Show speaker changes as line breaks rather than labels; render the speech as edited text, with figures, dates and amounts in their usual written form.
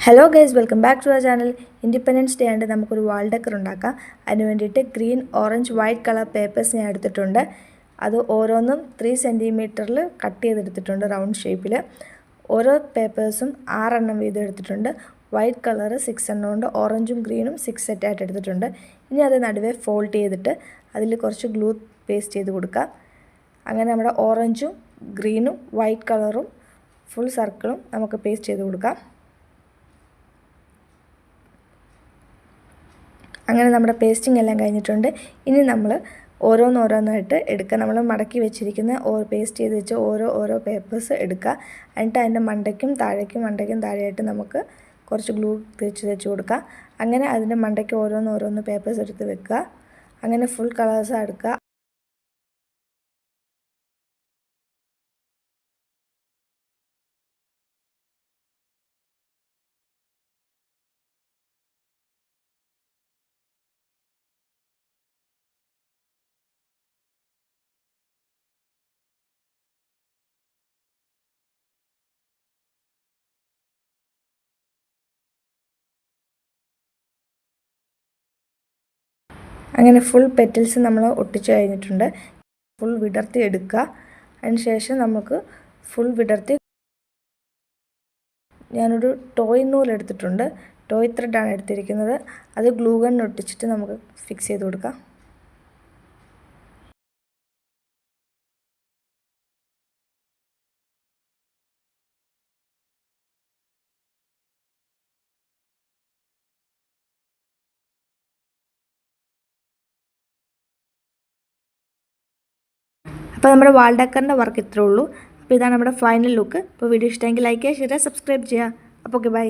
Hello guys, welcome back to our channel. Independence day ആയിട്ട് നമുക്കൊരു wall decor ഉണ്ടാക്കാം. അതിന് വേണ്ടിയിട്ട് green, orange, white colour papers ഞാൻ എടുത്തിട്ടുണ്ട്. അത് ഓരോന്നും 3 സെൻറ്റിമീറ്ററിൽ കട്ട് ചെയ്തെടുത്തിട്ടുണ്ട് റൗണ്ട് ഷേപ്പിൽ. ഓരോ പേപ്പേഴ്സും 6 എണ്ണം വീതം എടുത്തിട്ടുണ്ട്. വൈറ്റ് കളർ 6 എണ്ണം ഉണ്ട്, ഓറഞ്ചും ഗ്രീനും 6 സെറ്റായിട്ട് എടുത്തിട്ടുണ്ട്. ഇനി അത് നടുവേ ഫോൾഡ് ചെയ്തിട്ട് അതിൽ കുറച്ച് ഗ്ലൂ പേസ്റ്റ് ചെയ്ത് കൊടുക്കാം. അങ്ങനെ നമ്മുടെ ഓറഞ്ചും ഗ്രീനും വൈറ്റ് കളറും ഫുൾ സർക്കിളും നമുക്ക് പേസ്റ്റ് ചെയ്ത് കൊടുക്കാം. അങ്ങനെ നമ്മുടെ പേസ്റ്റിംഗ് എല്ലാം കഴിഞ്ഞിട്ടുണ്ട്. ഇനി നമ്മൾ ഓരോന്നോരോന്നായിട്ട് എടുക്കുക. നമ്മൾ മടക്കി വെച്ചിരിക്കുന്ന പേസ്റ്റ് ചെയ്ത് വെച്ച ഓരോ പേപ്പേഴ്സ് എടുക്കുക. എന്നിട്ട് അതിൻ്റെ മണ്ടയ്ക്കും താഴെയായിട്ട് നമുക്ക് കുറച്ച് ഗ്ലൂ തേച്ച് കൊടുക്കുക. അങ്ങനെ അതിൻ്റെ മണ്ടയ്ക്ക് ഓരോന്ന് പേപ്പേഴ്സ് എടുത്ത് വെക്കുക. അങ്ങനെ ഫുൾ കളേഴ്സ് എടുക്കുക. അങ്ങനെ ഫുൾ പെറ്റൽസ് നമ്മൾ ഒട്ടിച്ച് കഴിഞ്ഞിട്ടുണ്ട്. ഫുൾ വിടർത്തി എടുക്കുക. അതിന് ശേഷം നമുക്ക് ഫുൾ വിടർത്തി ഞാനൊരു ടോയ് നൂൽ എടുത്തിട്ടുണ്ട്. ടോയ് ത്രെഡാണ് എടുത്തിരിക്കുന്നത്. അത് ഗ്ലൂ ഗൺ ഒട്ടിച്ചിട്ട് നമുക്ക് ഫിക്സ് ചെയ്ത് കൊടുക്കാം. അപ്പോൾ നമ്മുടെ വാൾ ഡെക്കറിൻ്റെ വർക്ക് ഇത്രേ ഉള്ളൂ. അപ്പോൾ ഇതാണ് നമ്മുടെ ഫൈനൽ ലുക്ക്. അപ്പോൾ വീഡിയോ ഇഷ്ടമെങ്കിൽ ലൈക്ക് ചെയ്യുക, ഷെയർ ചെയ്യുക, സബ്സ്ക്രൈബ് ചെയ്യുക. അപ്പോൾ ഓക്കെ, ബൈ.